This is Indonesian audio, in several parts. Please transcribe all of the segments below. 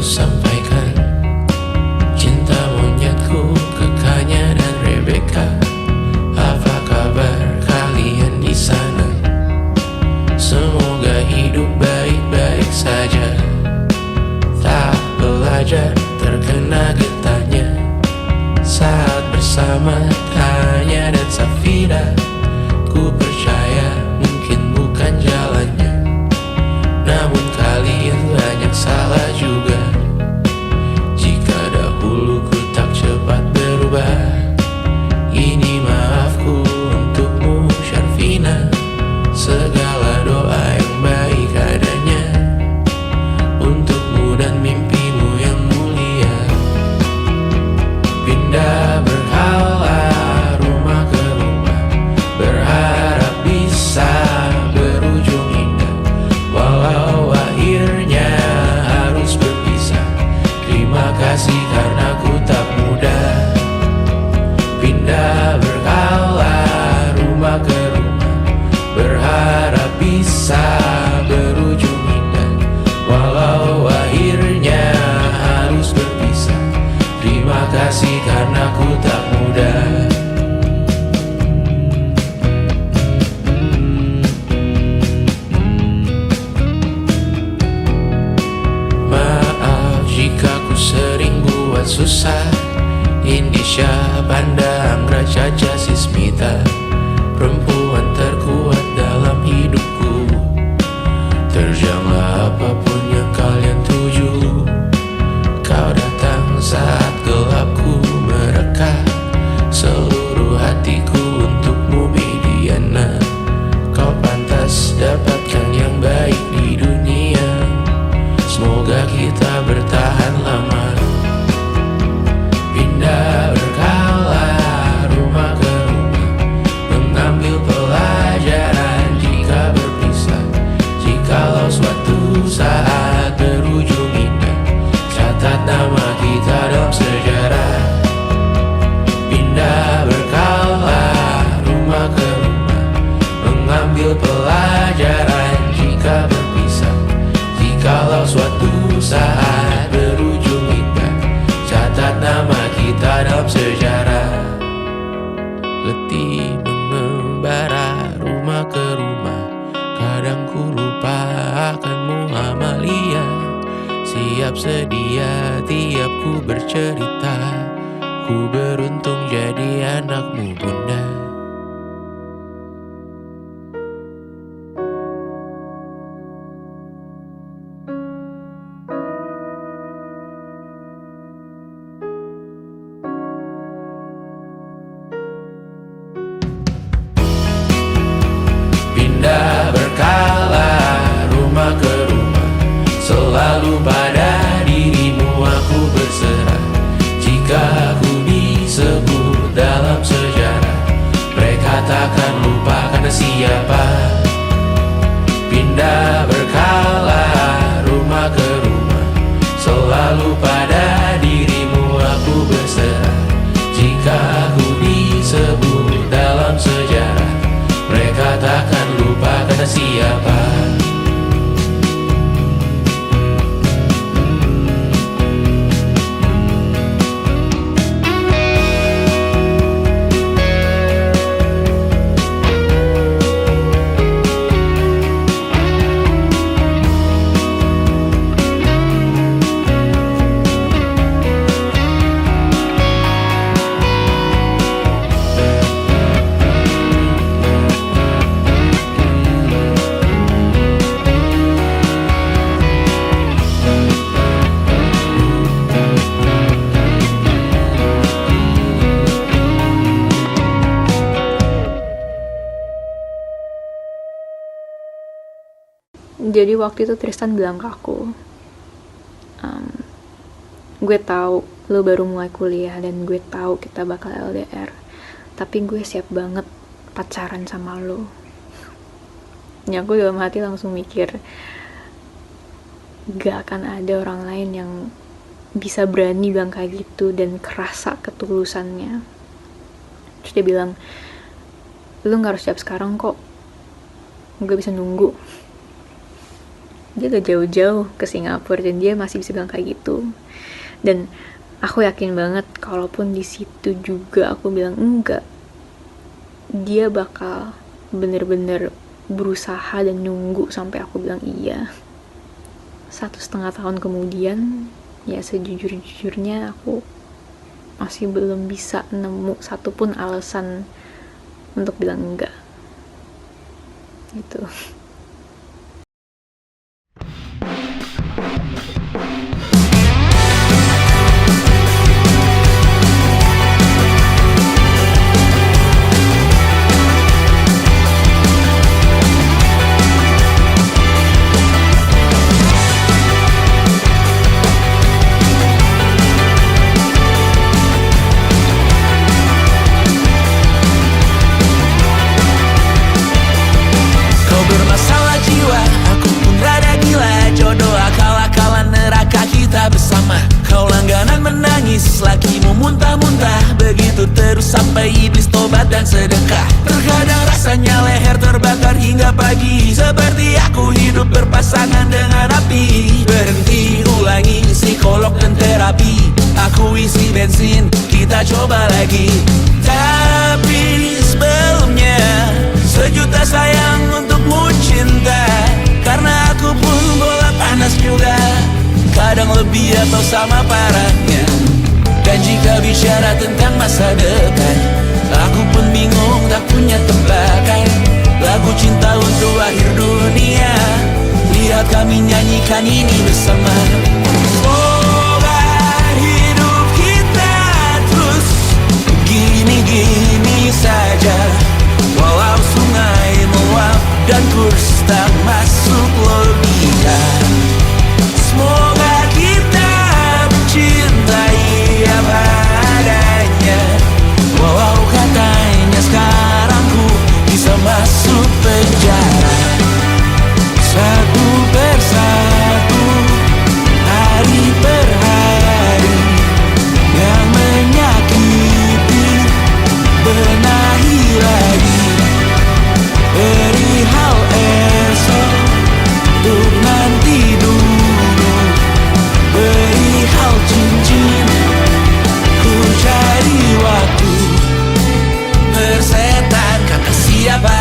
sampaikan cinta monyetku ke Kanya dan Rebecca. Apa kabar kalian di sana? Semoga hidup baik-baik saja. Tak belajar terkena getahnya saat bersama Kanya dan Safira. Ku percaya mungkin bukan jalannya, namun kalian banyak salah juga. Jika dahulu ku tak cepat berubah, ini maafku untukmu Syarfina. Segala doa yang baik adanya untukmu dan mimpimu yang mulia. Pindah berhala rumah ke rumah, berharap bisa berujung indah. Walau akhirnya harus berpisah, terima kasih karena ku tak mudah. Pindah berkala rumah ke rumah, berharap bisa berujung indah. Walau akhirnya harus berpisah, terima kasih karena ku tak mudah. Maaf jika ku sering buat susah. Indisha, Banda, Anggra, Caca, Sismita, perempuan terkuat dalam hidupku. Terjanglah apapun yang kalian tuju. Kau datang saat gelapku mereka. Seluruh hatiku untukmu Mediana. Kau pantas dapatkan yang baik di dunia. Semoga kita bertahan lama. Pindah berkala rumah ke rumah, mengambil pelajaran jika berpisah. Jikalau suatu saat berujung indah, catat nama kita dalam sejarah. Pindah berkala rumah ke rumah, mengambil pelajaran jika berpisah. Jikalau suatu saat berujung indah, catat nama kita dalam sejarah. Letih mengembara rumah ke rumah, kadang ku lupa akanmu Amalia. Siap sedia tiap ku bercerita, ku beruntung jadi anakmu bunda. Pindah berkala rumah ke rumah, selalu pada dirimu aku berserah. Jika aku disebut dalam sejarah, mereka takkan lupa karena siapa. Pindah berkala rumah ke rumah, selalu pada dirimu aku berserah. Jika aku disebut dalam sejarah, mereka takkan lupa karena siapa. Jadi waktu itu Tristan bilang ke aku, gue tahu lo baru mulai kuliah dan gue tahu kita bakal LDR, tapi gue siap banget pacaran sama lo. Ya aku dalam hati langsung mikir, gak akan ada orang lain yang bisa berani bilang kayak gitu dan kerasa ketulusannya. Terus dia bilang, lu gak harus siap sekarang kok, gue bisa nunggu. dia udah jauh-jauh ke Singapura dan dia masih bisa bilang kayak gitu. Dan aku yakin banget kalaupun di situ juga aku bilang enggak, dia bakal bener-bener berusaha dan nunggu sampai aku bilang iya. 1,5 tahun kemudian, ya sejujur-jujurnya aku masih belum bisa nemu satupun alasan untuk bilang enggak gitu. Lakimu muntah-muntah, begitu terus sampai iblis tobat dan sedekah. Terkadang rasanya leher terbakar hingga pagi, seperti aku hidup berpasangan dengan api. Berhenti, ulangi psikolog dan terapi. Aku isi bensin, kita coba lagi. Tapi sebelumnya, sejuta sayang untukmu cinta. Karena aku pun bola panas juga, kadang lebih atau sama parahnya. Dan jika bicara tentang masa depan, aku pun bingung tak punya tebakan. Lagu cinta untuk akhir dunia, lihat kami nyanyikan ini bersama. Semoga hidup kita terus gini-gini saja, walau sungai meluap dan kurs tak masuk logika. Semoga kita mencintai apa adanya, walau katanya sekarang ku bisa masuk penjara. Satu persatu, hari per hari, yang menyakiti benahi lagi. Perihal esok, untuk nanti dulu. Perihal cincin, ku cari waktu. Persetan kata siapa,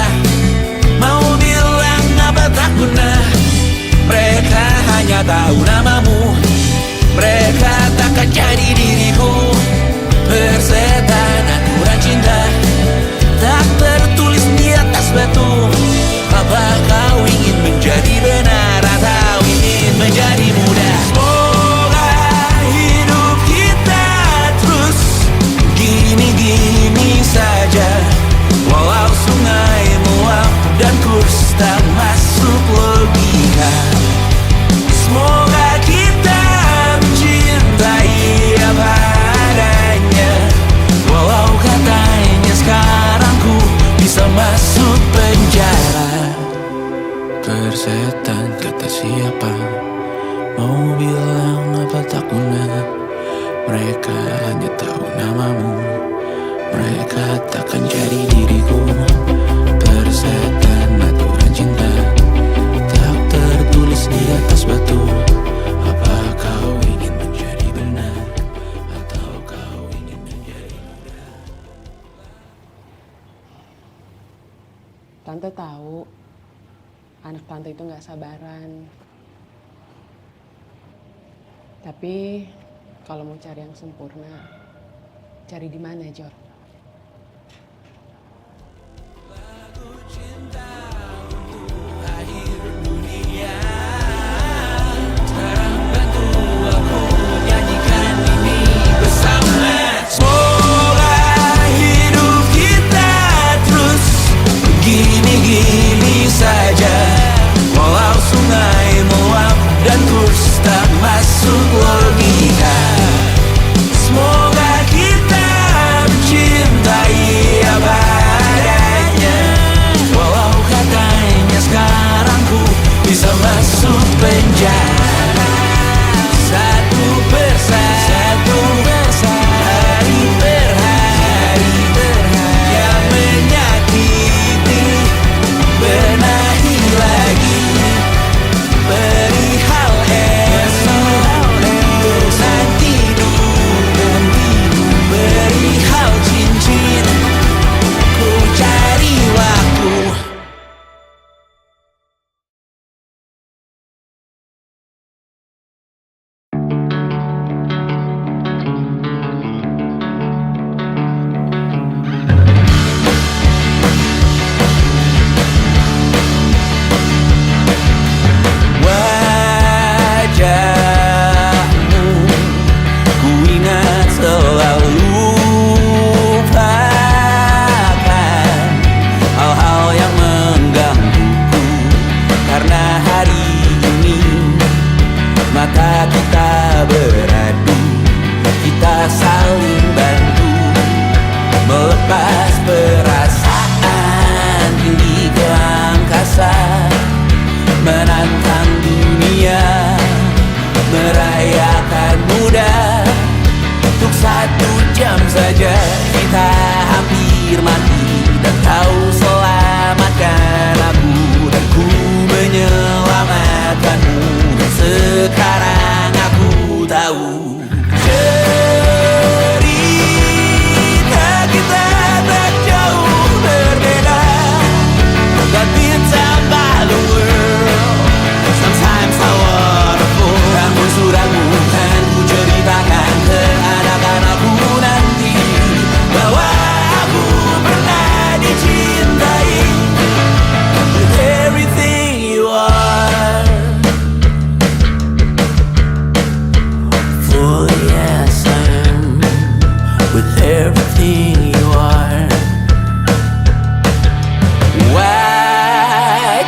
mau bilang apa tak guna. Mereka hanya tahu namamu, mereka takkan jadi diriku. Persetan aturan cinta, tak tertulis di atas batu. Apa kau ingin menjadi benar atau ingin menjadi muda? Semoga hidup kita terus gini-gini saja, walau sungai meluap dan kurs tak masuk logika. Semoga kita mencintai apa adanya, walau katanya sekarang ku bisa masuk penjara. Persetan kata siapa, mau bilang apa tak guna. Mereka hanya tahu namamu, mereka takkan jadi diriku. Persetan aturan cinta, tak tertulis di atas batu. Apa kau ingin menjadi benar atau kau ingin menjadi muda? Tante tahu anak tante itu gak sabaran. Tapi kalau mau cari yang sempurna, cari di mana, Jor? Gini-gini saja, walau sungai meluap dan kurs tak masuk logika. Semoga kita benci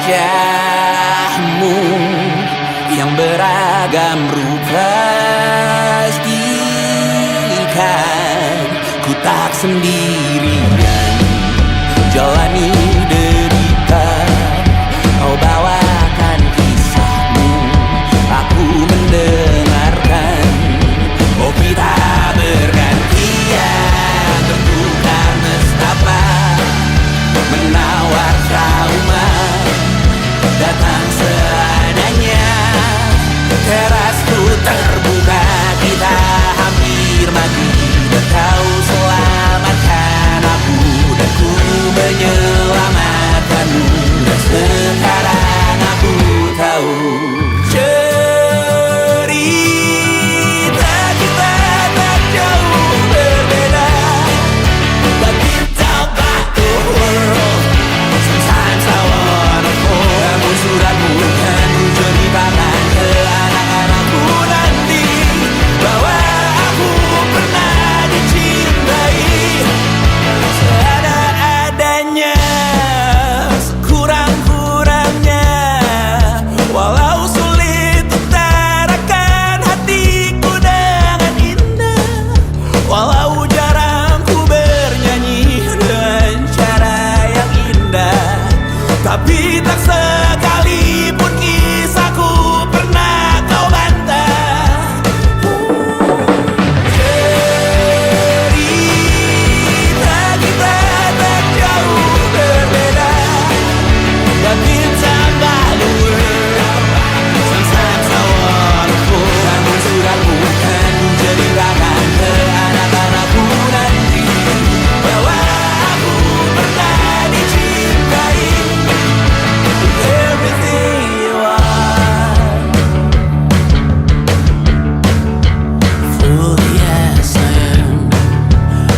wajahmu yang beragam rupa, pastikan ku tak sendirian jalani derita. Kau bawakan kisahmu, aku mendengarkan. Oh kita bergantian, tentukan nestapa menawar trauma datang seadanya. Terasku terbuka, kita hampir mati, dan kau selamatkan aku, dan ku menyelamatkanmu. Dan sekarang aku tahu cerita kita tak jauh berbeda, but kita back the world. Sometimes I wanna fall. Namun suratmu kan ku ceritakan ke anak-anakku nanti bahwa aku pernah dicintai seadanya, sekurang-kurangnya. Walau sulit utarakan hatiku dengan indah, walau jarang ku bernyanyi dengan cara yang indah, tapi tak sekalipun kisahku pernah kau bantah. Cerita kita tak jauh berbeda, but kita malu. Sometimes I wanna fall. Namun suratmu kan ku ceritakan ke anak-anakku nanti bahwa aku pernah dicintai. Everything you are, fully as I am,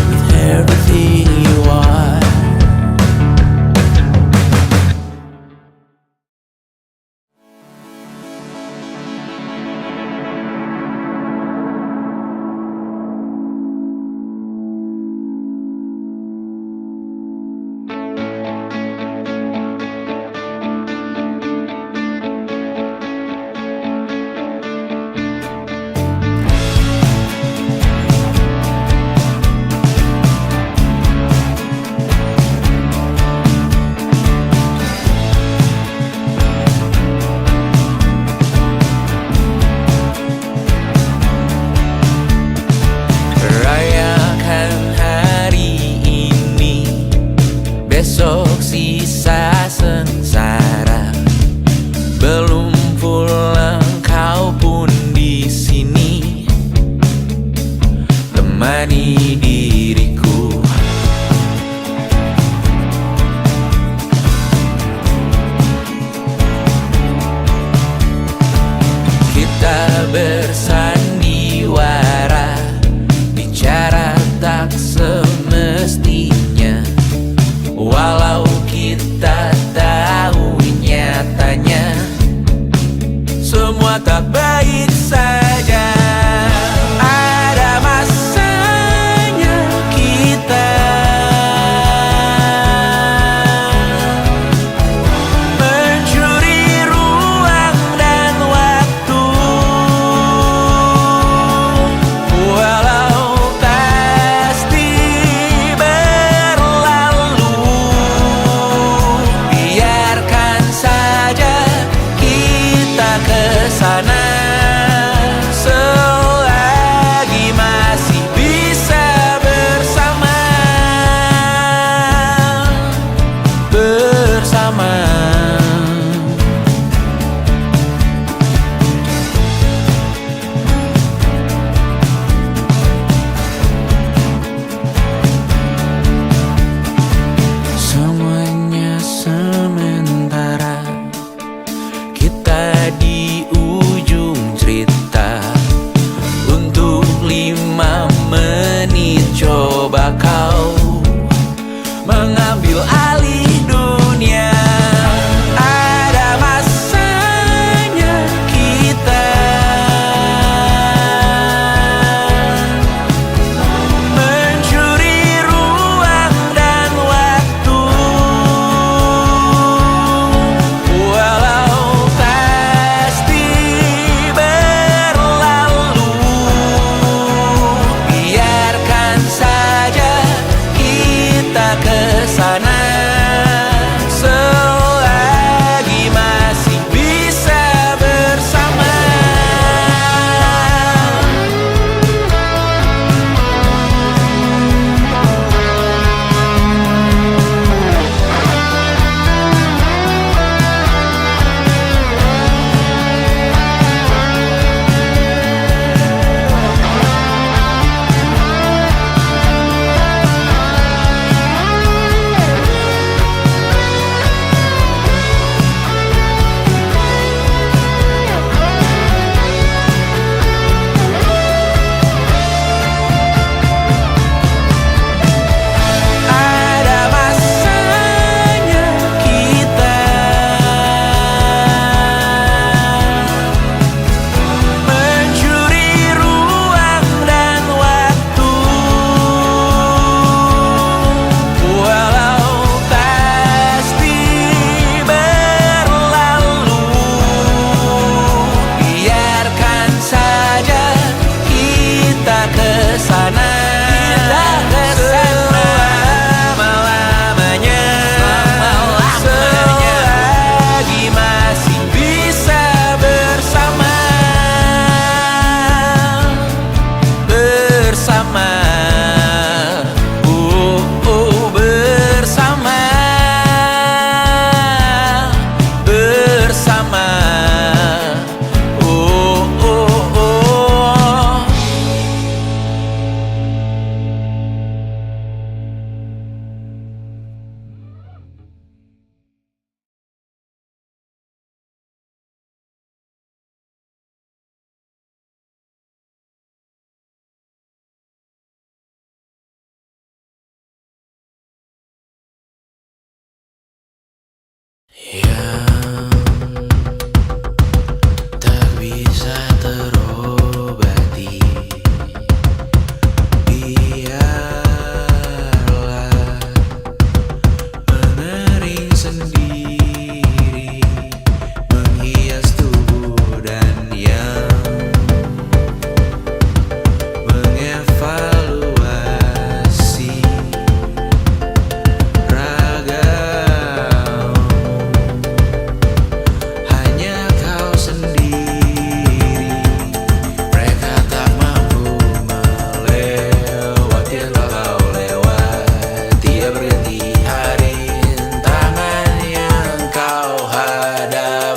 with everything you are. Rayakan hari ini, besok sisa sengsara. Belum pulang kau pun di sini, temani diriku. Kita bersandiwara, bicara tak semestinya, walau kita tahu nyatanya semua tak baik saja. Ada masanya kita mencuri ruang dan waktu, walau pasti berlalu. Biarkan saja kita kesana.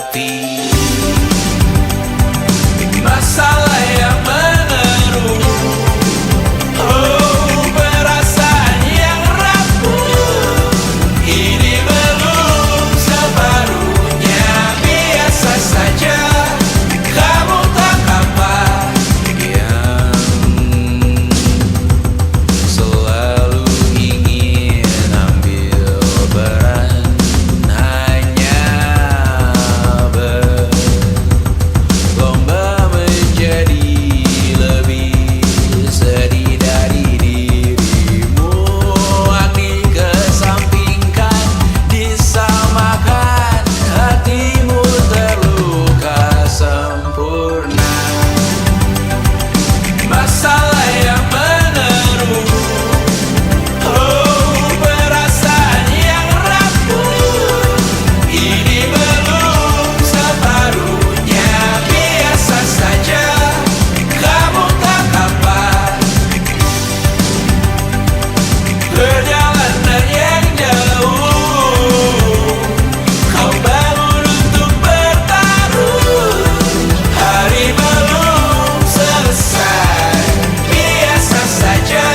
sepi. Masalah yang mengeruh, oh perasaan yang rapuh, ini belum separuhnya. Biasa saja, kamu tak apa yang selalu ingin ambil berat, hanya berlomba menjadi lebih sedih dari dirimu. Dikesampingkan, disamakan, hatimu terluka sempurna. Masalah yang meneruh, oh perasaan yang rapuh, ini belum separuhnya. Biasa saja, kamu tak apa. Perjalanan yang jauh, kau bangun untuk bertaruh. Hari belum selesai, biasa saja,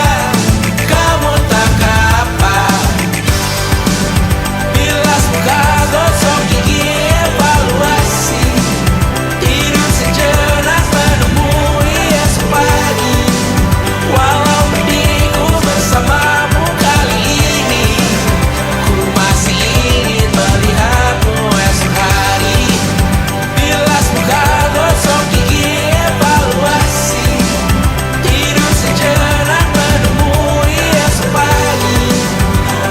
kamu tak apa. Bilas muka, gosok gigi, evaluasi, tidur sejenak, menemui esok pagi. Walau pedihku bersamamu kali ini, ku masih ingin melihatmu esok hari. Bilas muka, gosok gigi, evaluasi, tidur sejenak, menemui esok pagi.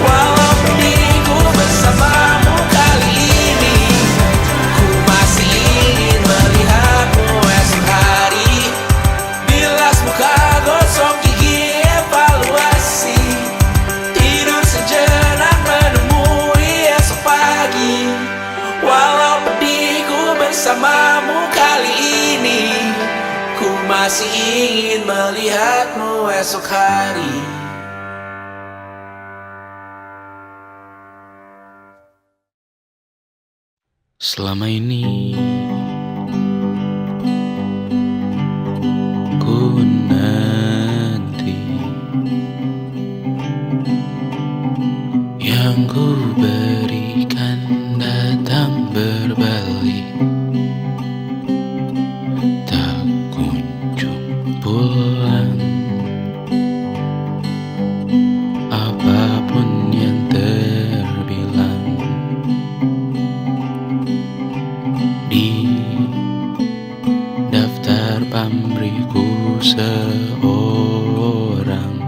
Walau pedihku bersamamu kali ini, ku masih ingin melihatmu esok hari. Bilas muka, gosok gigi, evaluasi, tidur sejenak, menemui esok pagi. Walau pedihku bersamamu kali ini, ku masih ingin melihatmu esok hari. Selama ini ku nanti yang ku berikan datang berbalik, tak kunjung pulang. Apapun yang terbilang di daftar pamrihku seorang,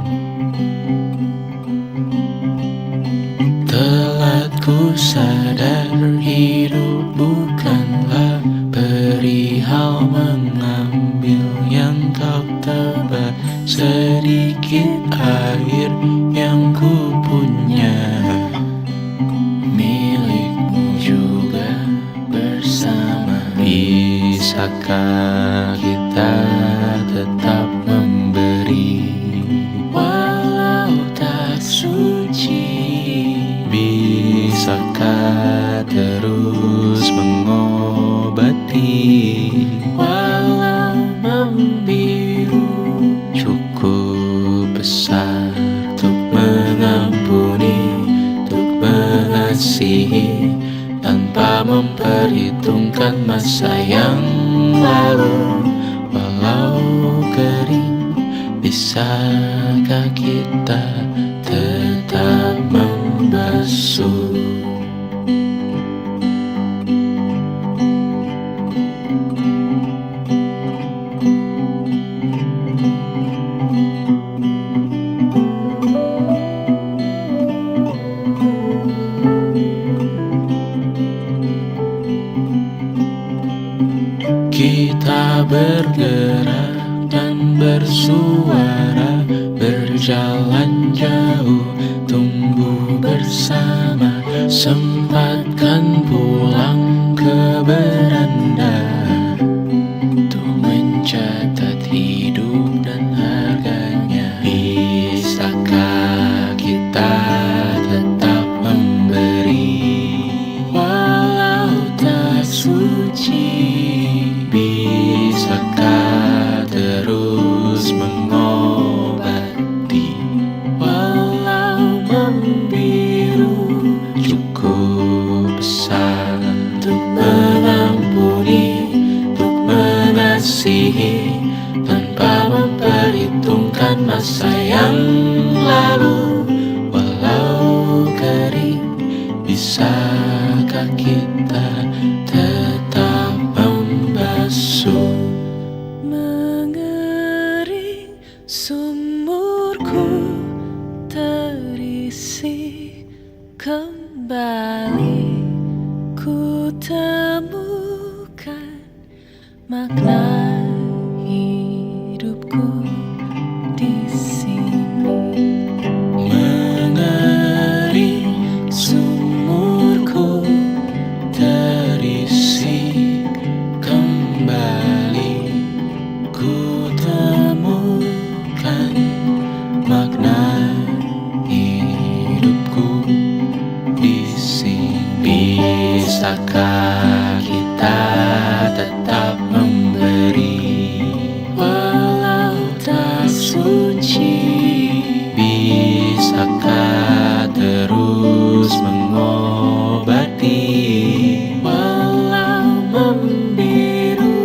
telat ku sadar hidup bukanlah perihal mengambil yang tak tebak. Sedikit air yang ku punya, milikmu juga bersama. Bisakah kita tetap memberi walau tak suci? Bisakah terus mengobati walau membiru? Cukup besar untuk mengampuni, untuk mengasihi, tanpa memperhitungkan masa yang lalu. Walau kering, bisakah kita tetap membasuh? Kita bergerak dan bersuara, berjalan jauh, tumbuh bersama. Sempatkan pulang ke beranda untuk mencatat hidup dan harganya. Bisakah kita tetap memberi walau tak suci. Bisakah terus mengobati walau membiru? Cukup besar untuk mengampuni, untuk mengasihi, tanpa memperhitungkan masa yang lalu. Walau kering, bisakah kita tetap membasuh? Mengering sumurku terisi kembali, ku temukan makna hidupku di sini. Mengering sumurku terisi kembali, ku temukan makna hidupku di sini. Bisakah kita tetap memberi walau tak suci? Bisakah terus mengobati walau membiru?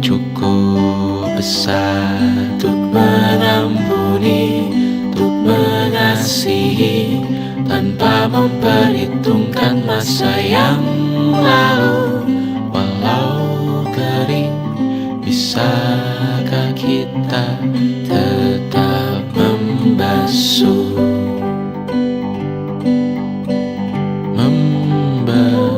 Cukup besar untuk mengampuni, untuk mengasihi, tanpa memperhitungkan masa yang lalu. Walau kering, bisakah kita tetap membasuh? Membasuh.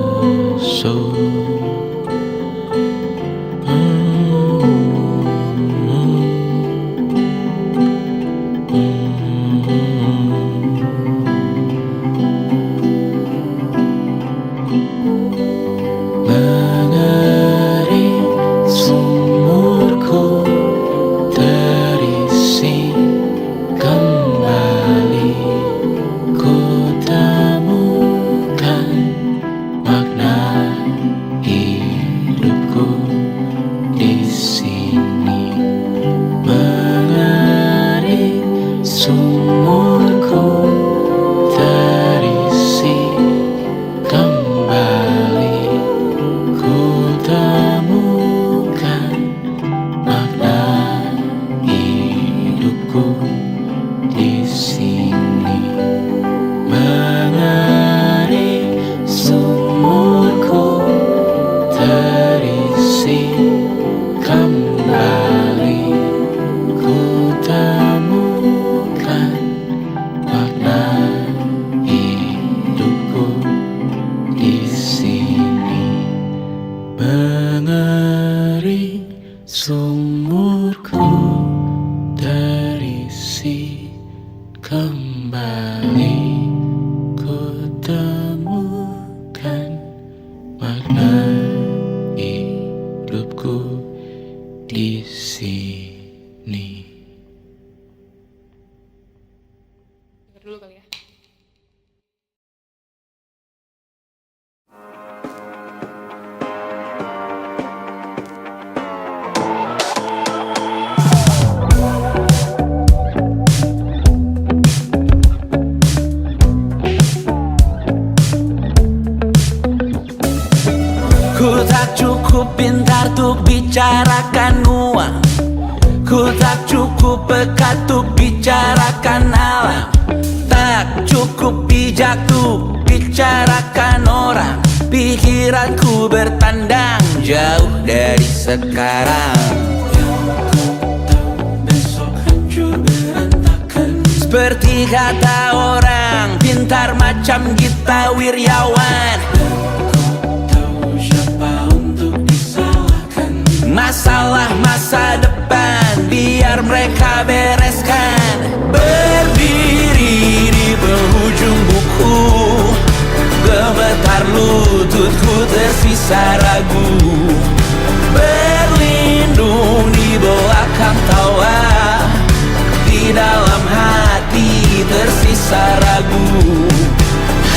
Mengering sumurku terisi kembali, ku temukan makna hidupku di sini. Mengering sumurku terisi kembali, ku temukan makna hidupku di sini. Mengering sumurku terisi kembali, ku temukan makna hidupku di sini. Mengering sumurku terisi kembali, ku temukan makna hidupku di sini. Dulu kali ya. Ku tak cukup pintar untuk bicarakan uang, ku tak cukup peka untuk bicarakan alam, tak cukup bijak untuk bicarakan orang. Pikiranku bertandang jauh dari sekarang. Seperti kata orang pintar macam Gita Wirjawan, masalah masa depan biar mereka bereskan. Berdiri di penghujung buku, gemetar lututku tersisa ragu. Berlindung di belakang tawa, di dalam hati tersisa ragu.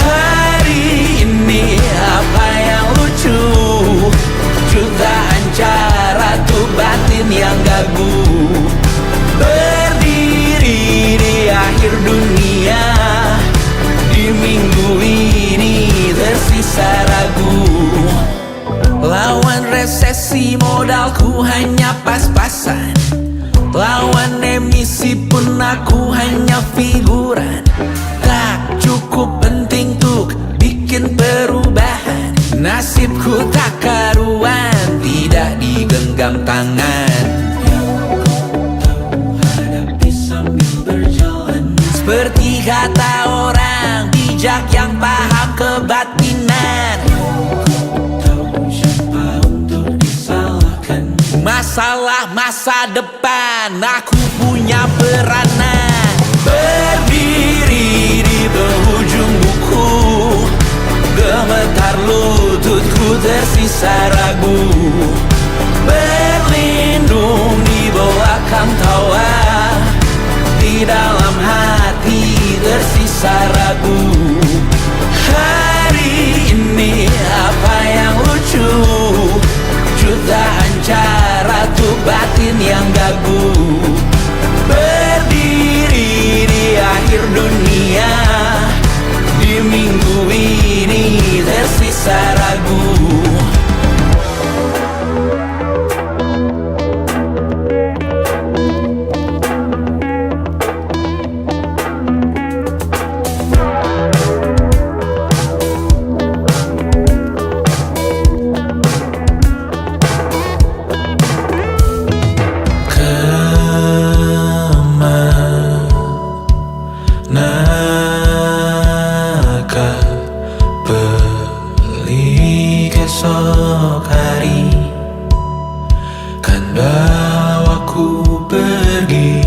Hari ini apa yang lucu? sesi modalku hanya pas-pasan. Lawan emisi pun aku hanya figuran. Tak cukup penting untuk bikin perubahan. Nasibku tak karuan, tidak digenggam tangan. Hadapi sambil berjalan. Seperti kata orang bijak yang paham kebatinan. Masalah masa depan, aku punya peranan. Berdiri di penghujung buku, gemetar lututku tersisa ragu. Berlindung di belakang tawa, di dalam hati tersisa ragu. Hari ini apa yang lucu? Jutaan cara tuh batin yang gagu. Berdiri di akhir dunia, di minggu ini tersisa ragu. Esok hari kan bawaku pergi.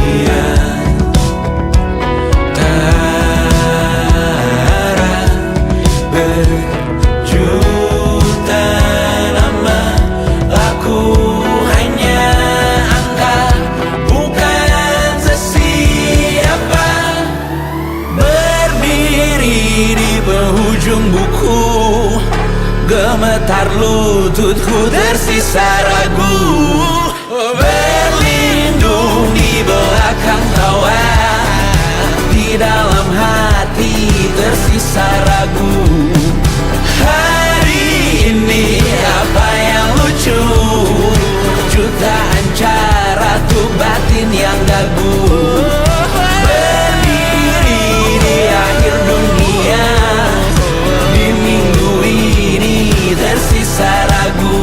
Dia tara berjuta nama, aku hanya angka, bukan sesiapa. Berdiri di penghujung buku, gemetar lututku tersisa ragu. Berlindung di belakang tawa, di dalam hati tersisa ragu. Hari ini apa yang lucu? Jutaan cara tuh batin yang gagu. Berdiri di akhir dunia, di minggu ini tersisa ragu.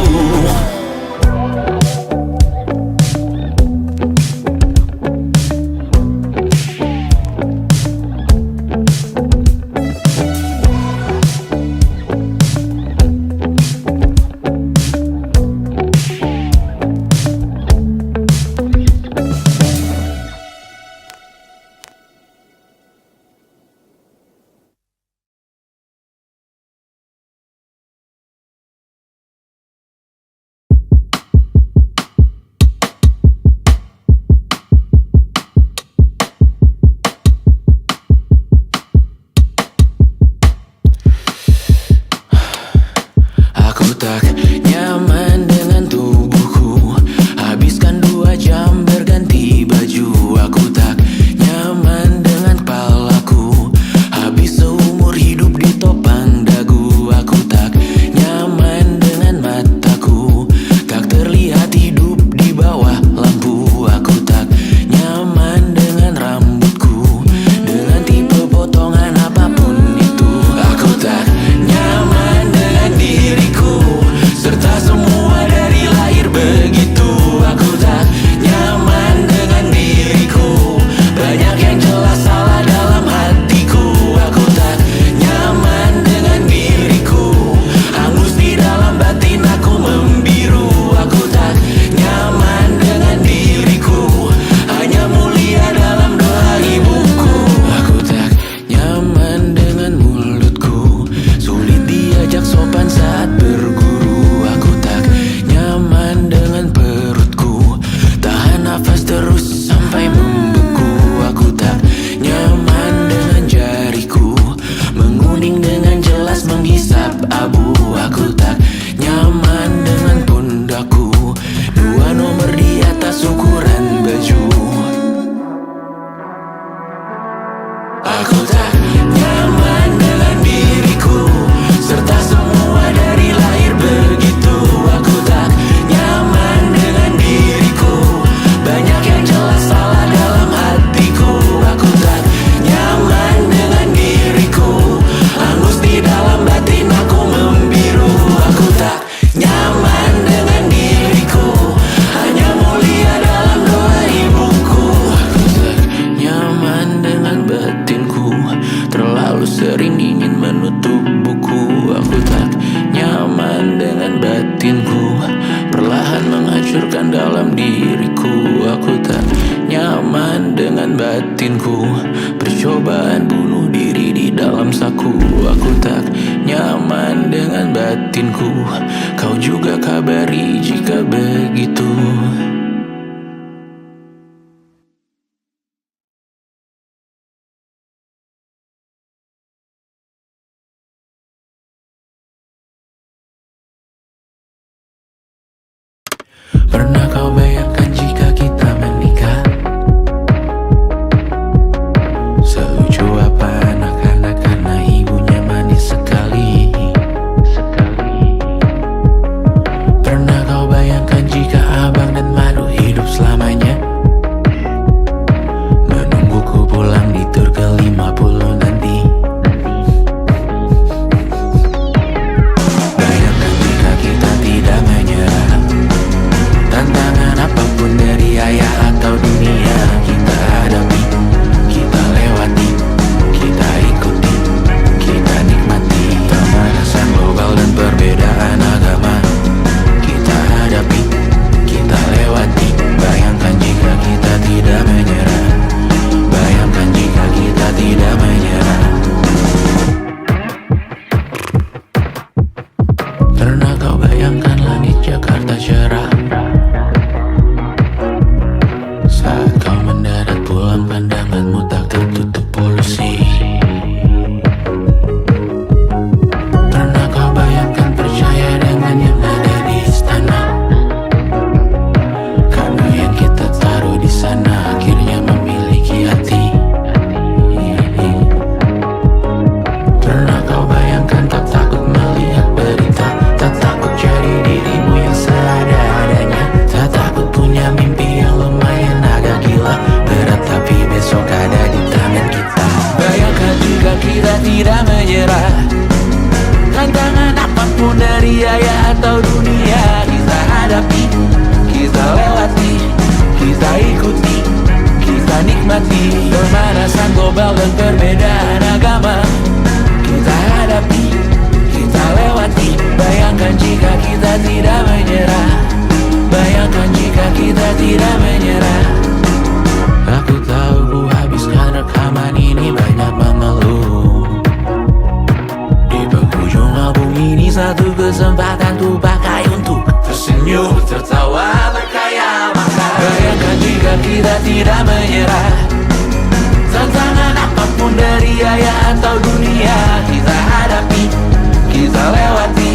Aku tak nyaman dengan tubuhku, habiskan 2 jam berganti baju. Aku tak nyaman dengan kepalaku, habis seumur hidup ditopang dagu. Aku tak nyaman dengan mataku, tak terlihat hidup di bawah lampu. Aku tak nyaman dengan rambutku, dengan tipe potongan apapun itu. Aku tak nyaman dengan diriku, serta semua dari lahir begitu. Aku tak nyaman dengan diriku, banyak yang jelas salah dalam hatiku. Aku tak nyaman dengan diriku, hangus di dalam batin aku membiru. Aku tak nyaman dengan diriku, hanya mulia dalam doa ibuku. Aku tak nyaman dengan mulutku, sulit diajak sopan saat berguru. Aku tak nyaman dengan perutku, tahan nafas terus sampai membeku. Aku tak nyaman dengan jariku, menguning dengan jelas menghisap abu. Aku tak nyaman dengan pundakku, 2 nomor di atas ukuran baju. Aku tak nyaman dengan diriku, batinku. Percobaan bunuh diri di dalam saku. Aku tak nyaman dengan batinku. Kau juga kabari jika begitu. Pernah kau bayangkan jika kita menikah? Selucu apa anak-anak karena ibunya manis sekali. Pernah kau bayangkan jika abang dan madu hidup selamanya? Menungguku pulang di tur ke-50 nanti. Bayangkan jika kita tidak menyerah. Tantangan apapun dari ayah atau dunia, kita hadapi, kita lewati, kita ikuti, kita nikmati. Pemanasan global dan perbedaan agama, kita hadapi, kita lewati. Bayangkan jika kita tidak menyerah. Bayangkan jika kita tidak menyerah. Pernah kau bayangkan langit Jakarta cerah? Saat kau mendarat pulang pandanganmu tak tertutup polusi. Pernah kau bayangkan percaya dengan yang ada di istana? Karena yang kita taruh di sana akhirnya memiliki hati. Pernah kau bayangkan tak takut melihat berita, tak takut jadi dirimu yang seadanya, tak takut punya mimpi yang lumayan agak gila, berat tapi besok ada di tangan kita. Bayangkan jika kita tidak menyerah. Tantangan apapun dari ayah atau dunia, kita hadapi, kita lewati, kita ikuti, kita nikmati. Pemanasan global dan perbedaan agama, kita hadapi, kita lewati. Bayangkan jika kita tidak menyerah. Bayangkan jika kita tidak menyerah. Aku tahu ku habiskan rekaman ini banyak mengeluh. Di penghujung album ini satu kesempatan ku pakai untuk tersenyum, tertawa, berkaya makan. Bayangkan jika kita tidak menyerah. Tantangan apapun dari ayah atau dunia, kita hadapi, kita lewati,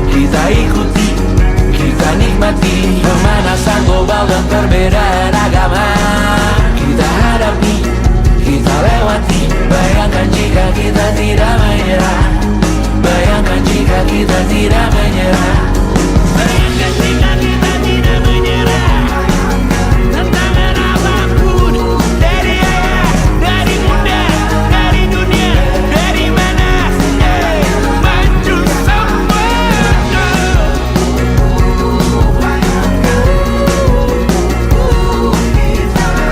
kita ikuti, kita nikmati. Pemanasan global dan perbedaan agama, kita hadapi, kita lewati. Bayangkan jika kita tidak menyerah. Bayangkan jika kita tidak menyerah. Bayangkan jika kita tidak menyerah. Tantangan apapun dari ayah, dari bunda, dari dunia, dari mana maju semua.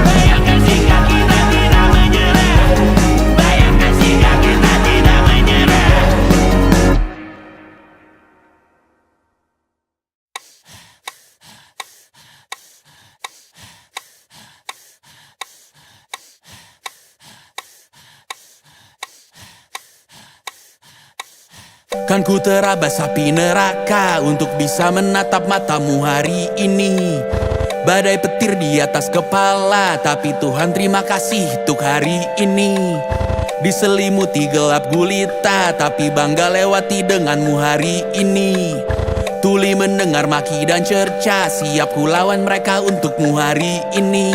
Bayangkan jika kita tidak menyerah. Bayangkan jika kita tidak menyerah. Kan ku terabas api neraka untuk bisa menatap matamu hari ini. Badai petir di atas kepala, tapi Tuhan terima kasih untuk hari ini. Diselimuti gelap gulita, tapi bangga lewati denganmu hari ini. Tuli mendengar maki dan cerca, siap ku lawan mereka untukmu hari ini.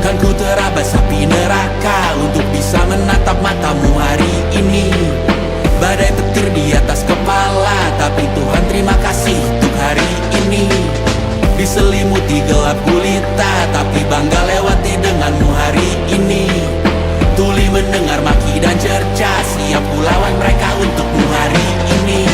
Kan ku terabas api neraka untuk bisa menatap matamu hari ini. Badai petir di atas kepala, tapi Tuhan terima kasih untuk hari ini. Diselimuti gelap gulita, tapi bangga lewati denganmu hari ini. Tuli mendengar maki dan cerca, siap ku lawan mereka untukmu hari ini.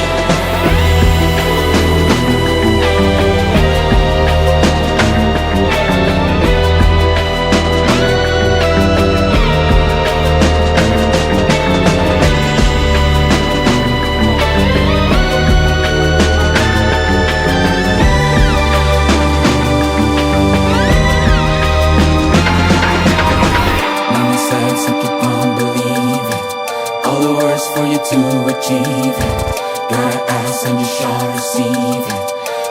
achieve it. Got an ass on your shoulder, receive it.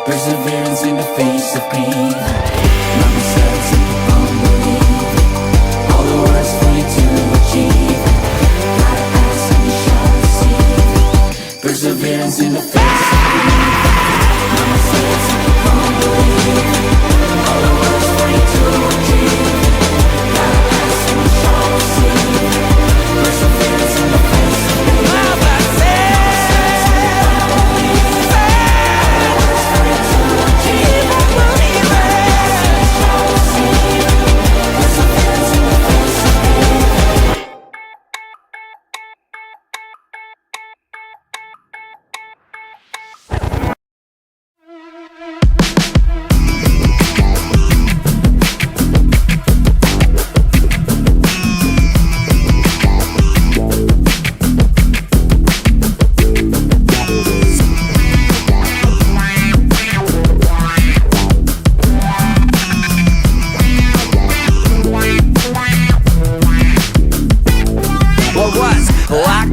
Perseverance in the face of grief. Mama said to keep on believing. All the words for you to achieve it. Got an ass on your shoulder, receive it. Perseverance in the face of grief. Mama said to keep on believing. All the words for you to achieve it. Got an ass on your shoulder, receive it. Perseverance in the face of grief. Mama said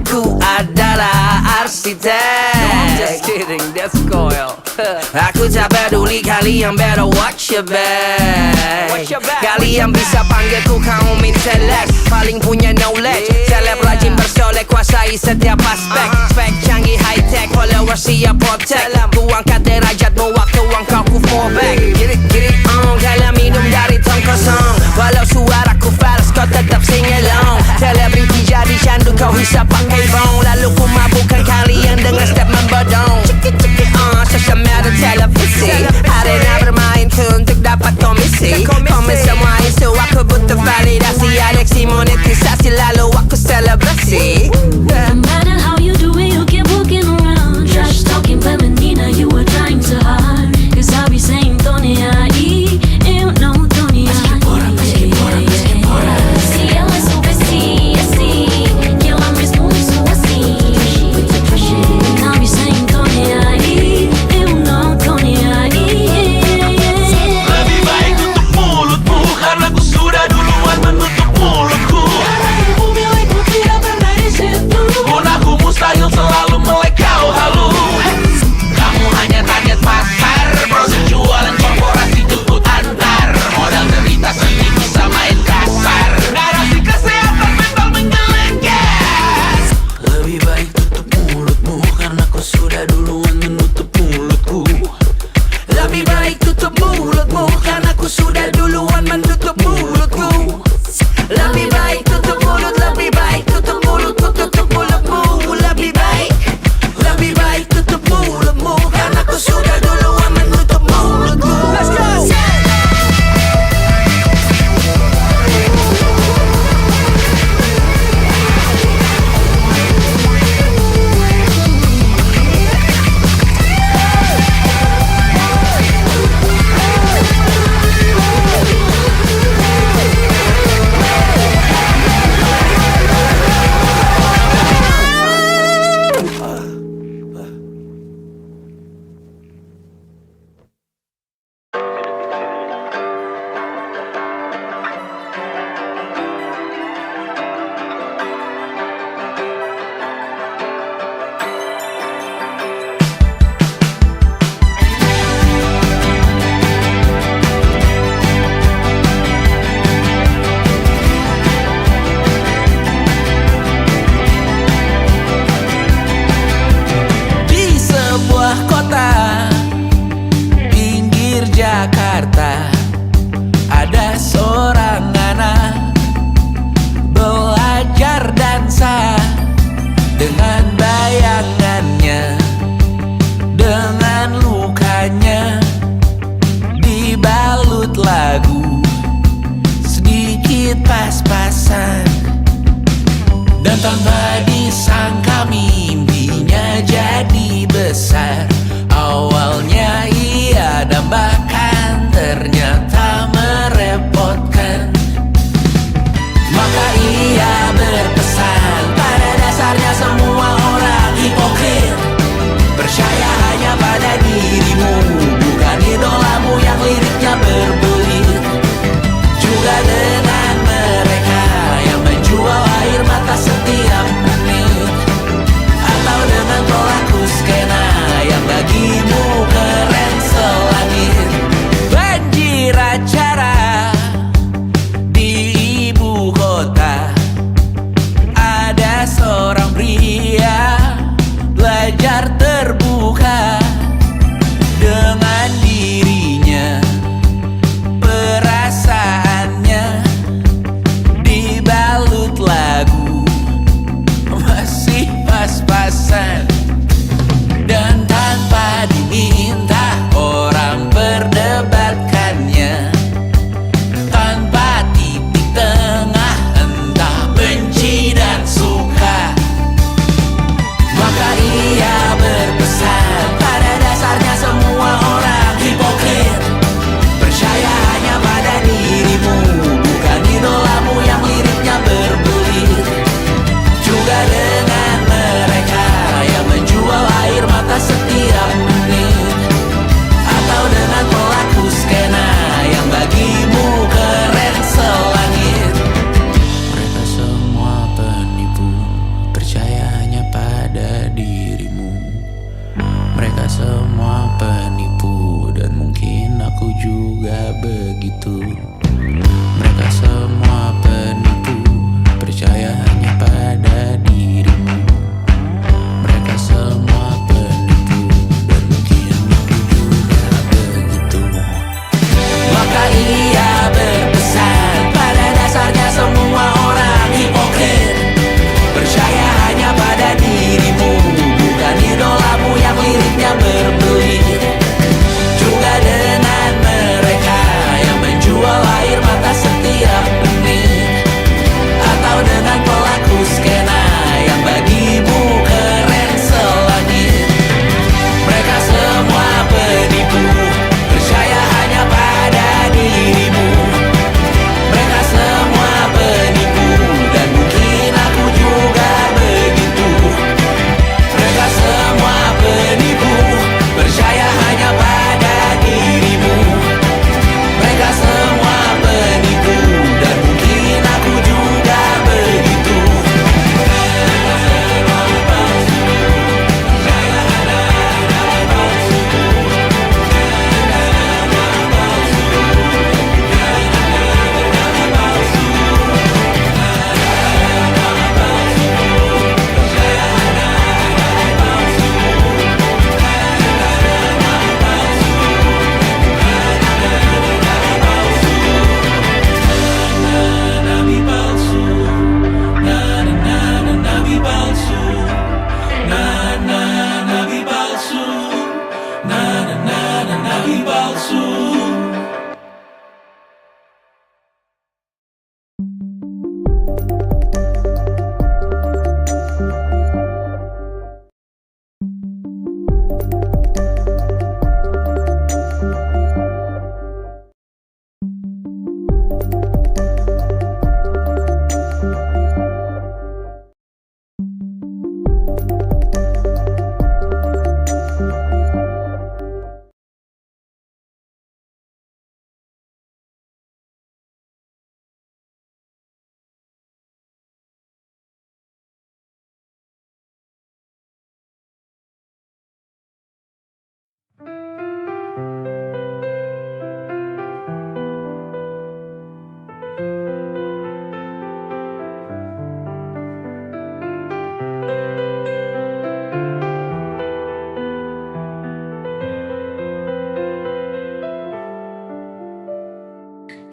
aku adalah arsitek. No, I'm just kidding, that's coil. Aku tak peduli, kalian better watch your back. Kalian bisa panggilku kaum intelek, paling punya knowledge. Seleb rajin bersolek, kuasai setiap aspek. Spek canggih high tech, followers siap protect. Ku angkat derajatmu waktu engkau ku fall back. Get it on, kalian minum dari tong kosong. Walau suaraku fals, kau tetap sing along. Selebriti jadi candu, kau hisap pakai bong. Lalu ku mabukkan kalian dengan step membodong. Cekik social media televisi. Arena bermain tuh untuk dapat komisi. Komen semua isu, aku butuh validasi. Aleksi monetisasi, lalu aku selebrasi. No matter how you do it, you keep walking around. Trash talking feminina, you were trying to hide. Cause I be saying Tony I.E. You know Tony I.E. Si ela soubesse assim, que ela mesmo isso assim. I be saying Tony I.E. You know Tony I.E. Lebih baik tutup mulutmu, karena ku sudah duluan menutup mulutku. Karena ibu milikmu tidak pernah di situ. Punahku mustahil selalu melek kau halu. Kamu hanya target pasar, proses jualan korporasi jemput antar. Modal derita seni bisa main kasar. Narasi kesehatan mental menggelegas. Lebih baik tutup mulutmu, karena kau sudah duluan menutup mulutku. Lebih baik tutup mulutmu, karena ku sudah duluan menutup mulutku. Lebih baik tutup mulut, lebih baik tutup mulutku, tutup mulutmu. Lebih baik tutup mulutmu, karena ku sudah duluan menutup mulutku. Let's go! Di sebuah kota pinggir Jakarta, ada seorang anak belajar dansa. Dengan bayangannya, dengan lukanya, dibalut lagu sedikit pas-pasan. Dan tanpa disangka mimpinya jadi besar. Awalnya ia dambakan, ternyata merepotkan. Maka ia berpesan, pada dasarnya semua orang hipokrit. Percaya hanya pada dirimu, bukan idolamu yang liriknya berbelit. Juga dengan mereka yang menjual air mata setiap menit. belajar terbuka dengan dirinya. Perasaannya dibalut lagu, masih pas-pasan. Dan tanpa diminta orang perdebatkannya, tanpa titik tengah entah benci dan suka. Maka ia berpesan, pada dasarnya semua orang hipokrit. Percaya hanya pada dirimu, bukan idolamu yang liriknya berbelit. Juga dengan mereka yang menjual air mata setiap menit, atau dengan pelaku skena yang bagimu keren selangit. Mereka semua penipu, percaya hanya pada dirimu. Mereka semua penipu, dan mungkin aku juga begitu. Mereka semua penipu, percaya hanya pada dirimu. Mereka semua penipu, dan mungkin aku juga begitu. Maka ia berpesan, pada dasarnya semua orang hipokrit. Percaya hanya pada dirimu, bukan idolamu yang liriknya berbelit. Juga dengan mereka yang menjual air mata setiap menit, atau dengan pelaku skena yang bagimu keren selangit. Mereka semua penipu, percaya hanya pada dirimu. Mereka semua penipu, dan mungkin aku juga begitu. Mereka semua penipu, percaya hanya pada dirimu. Mereka semua penipu, dan mungkin aku juga begitu. Nabi palsu, nabi palsu, nabi palsu, nabi palsu.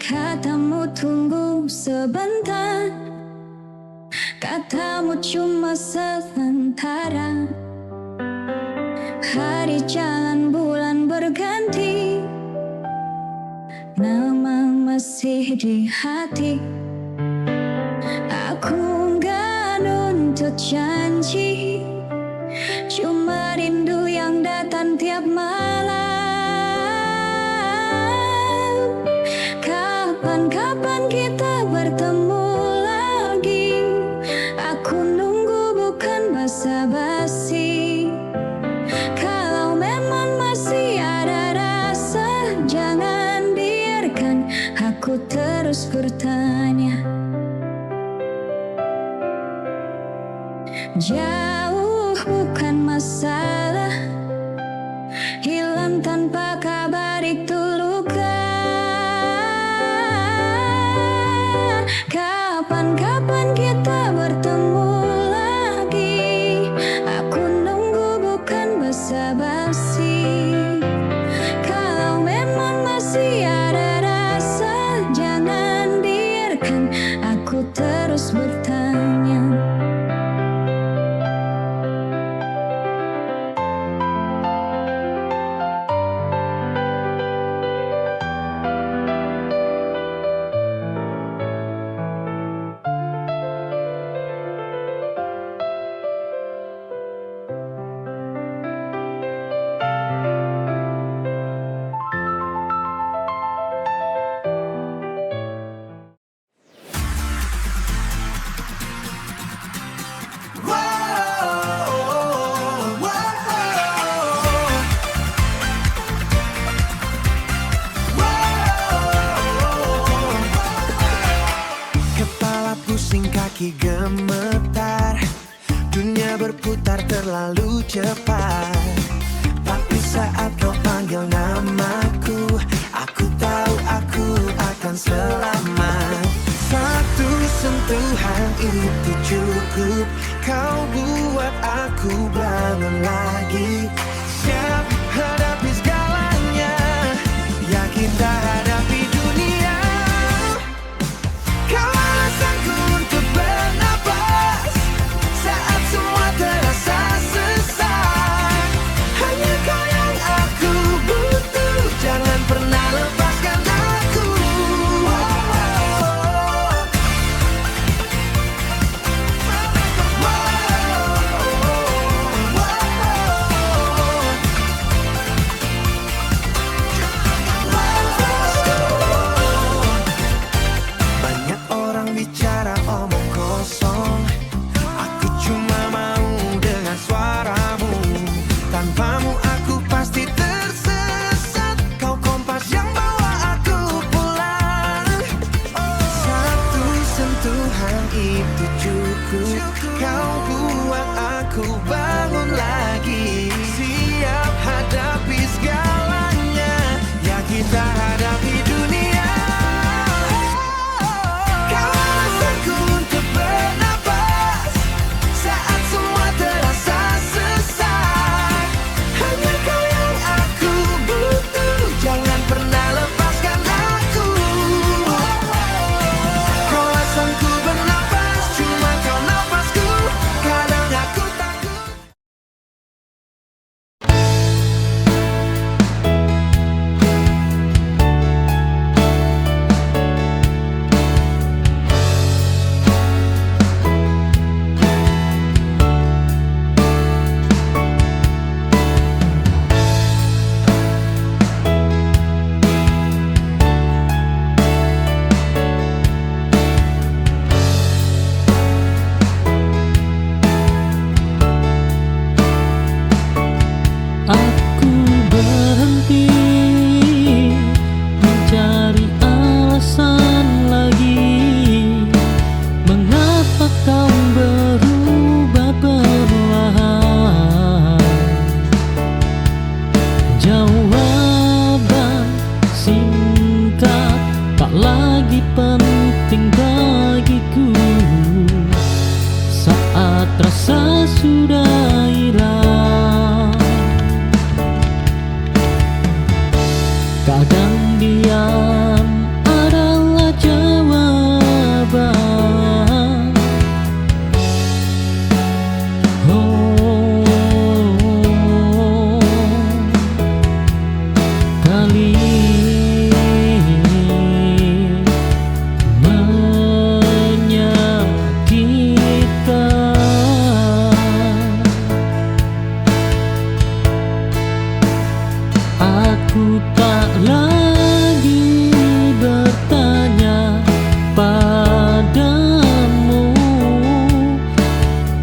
Katamu tunggu sebentar, katamu cuma sementara. Hari jalan bulan berganti, nama masih di hati. Aku nggak nuntut janji, cuma rindu yang datang tiap malam. Kapan-kapan kita bertemu lagi, aku nunggu bukan basa-basi. Kalau memang masih ada rasa, jangan biarkan aku terus bertanya. Jauh bukan masalah, hilang tanpa kabar itu luka. Kapan-kapan kita bertemu lagi, aku nunggu bukan terlalu cepat. Tapi saat kau panggil namaku, aku tahu aku akan selamat. Satu sentuhan itu cukup, kau buat aku bangun lagi. Siap hadapi segalanya, yakin tak hadapi dunia. Kau alasanku untuk bernapas saat semua terasa sesak. Hanya kau yang aku butuh, jangan pernah lepaskan aku. Banyak orang bicara omong kosong, aku cuma mau dengan suaramu. Tanpamu aku pasti tersesat, kau kompas yang bawa aku pulang. Satu sentuhan itu cukup, kau buat aku bangun lagi. Siap hadapi segalanya, ya kita hadapi dunia. Kau alasanku untuk bernapas saat semua terasa sesak. Hanya kau yang aku butuh, jangan pernah lepaskan aku. Kau alasanku bernapas, cuma kau nafasku. Kadang aku takut. Aku berhenti mencari alasan lagi. Mengapa kau berubah perlahan? Jawaban singkat tak lagi penting bagiku saat rasa sudah hilang. Kadang diam adalah jawaban. Kali menyakitkan. Aku tak lagi bertanya padamu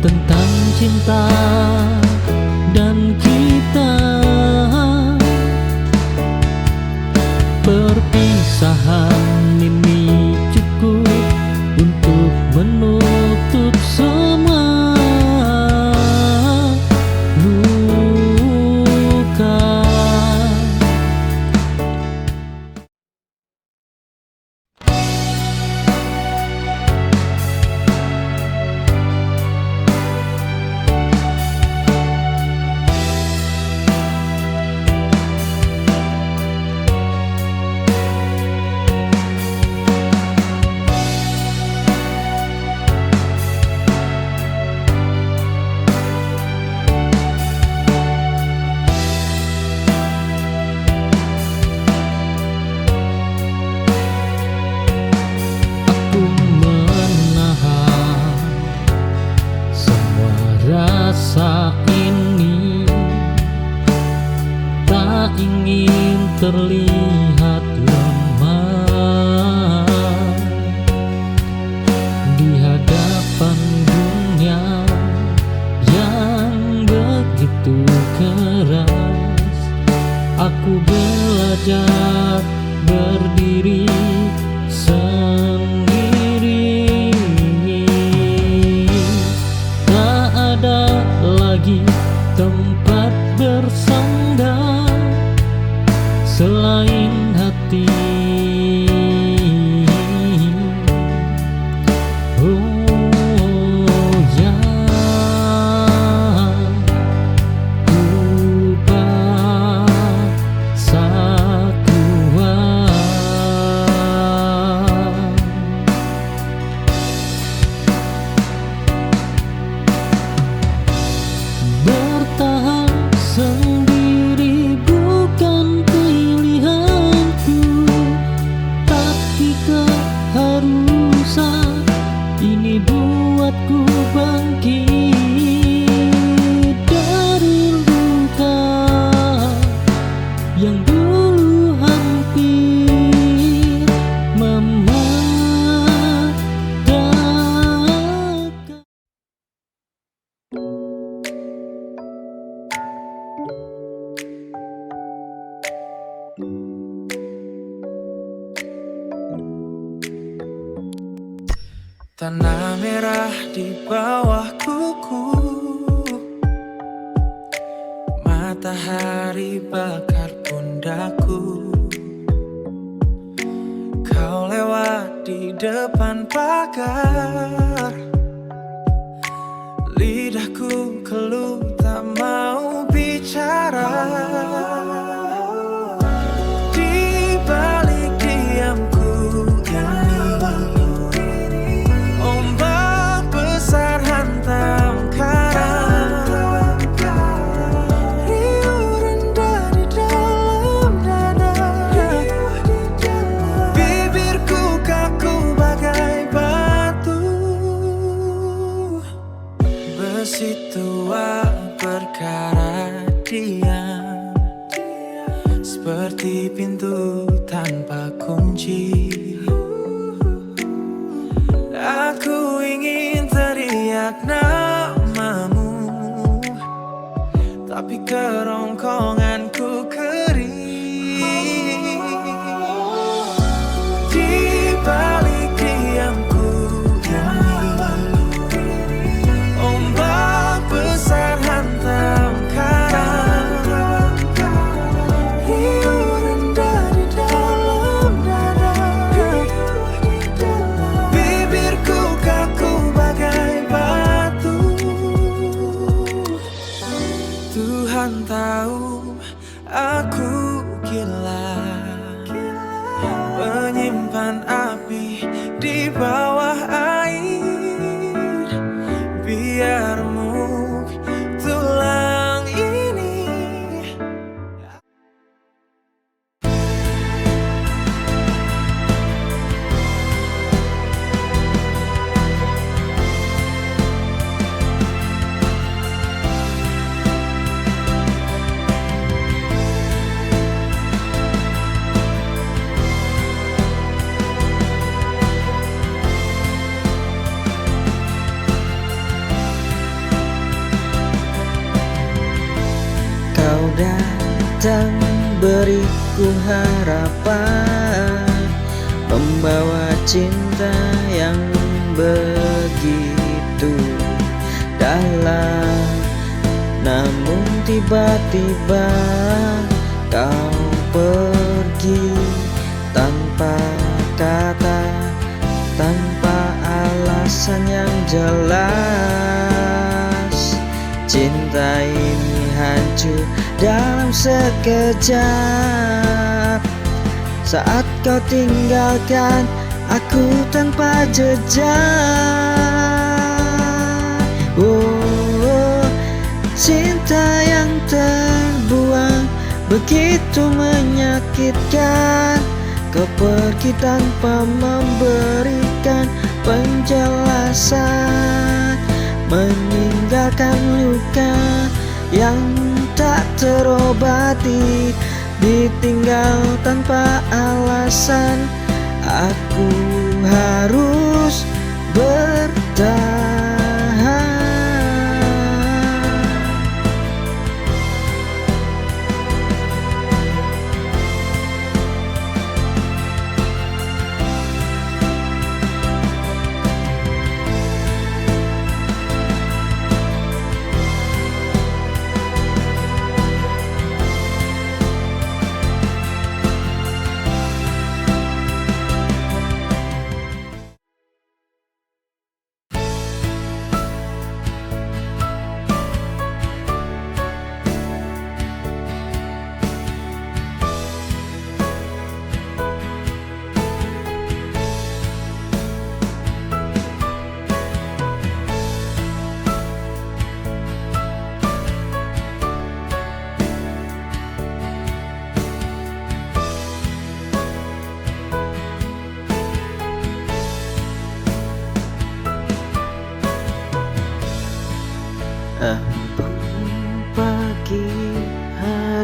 tentang cinta dan kita. Perpisahan ini cukup untuk menutup semua luka. Aku menahan semua rasa ini, tak ingin terlihat lemah di hadapan dunia yang begitu keras. Aku belajar berdiri sendiri, tak ada lagi tempat bersandar selain hati. Oh ya, ku paksa kuat bertahan sendiri bukan pilihanku, tapi keharusan ini buatku bangkit dari luka yang dulu hampir mematikan. Tanah merah di bawah kuku, matahari bakar pundakku. Kau lewat di depan pagar, lidahku keluh tak mau bicara. Di balik diamku ini, ombak besar hantam karang. Riuh rendah di dalam dada, bibirku kaku bagai batu. Besi tua berkarat diam, seperti pintu tanpa kunci. Aku ingin teriak namamu, tapi kerongkonganku kering. Di balik diamku ini, ombak besar hantam karang. Riuh rendah di dalam dada, bibirku kaku bagai batu. Tuhan tahu aku gila, menyimpan api di bawah air, biar remuk tulang ini. Kau datang beriku harapan, membawa cinta yang begitu dalam. Namun tiba-tiba kau pergi tanpa kata, tanpa alasan yang jelas. Cinta ini hancur dalam sekejap, saat kau tinggalkan aku tanpa jejak. Oh, cinta yang terbuang begitu menyakitkan. Kau pergi tanpa memberikan penjelasan, meninggalkan luka yang tak terobati, ditinggal tanpa alasan. Aku harus bertahan.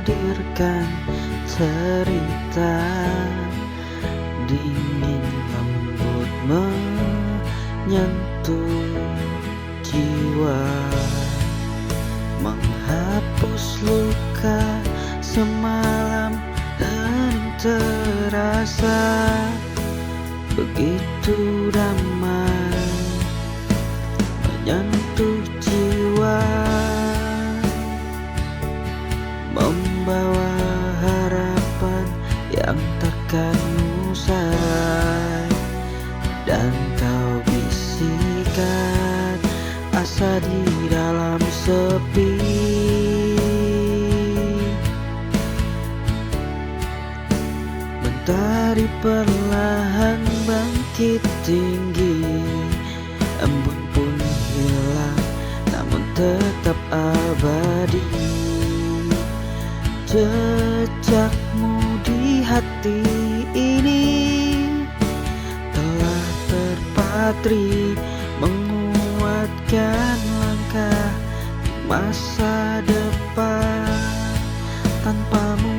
hadirkan cerita. Dingin lembut menyentuh jiwa, menghapus luka semalam hening terasa begitu damai, menyentuh jiwa, membawa harapan yang takkan usai. Dan kau bisikan asa di dalam sepi, mentari perlahan bangkit tinggi, embun pun hilang namun tetap abadi. Jejakmu di hati ini telah terpatri, menguatkan langkah di masa depan tanpamu.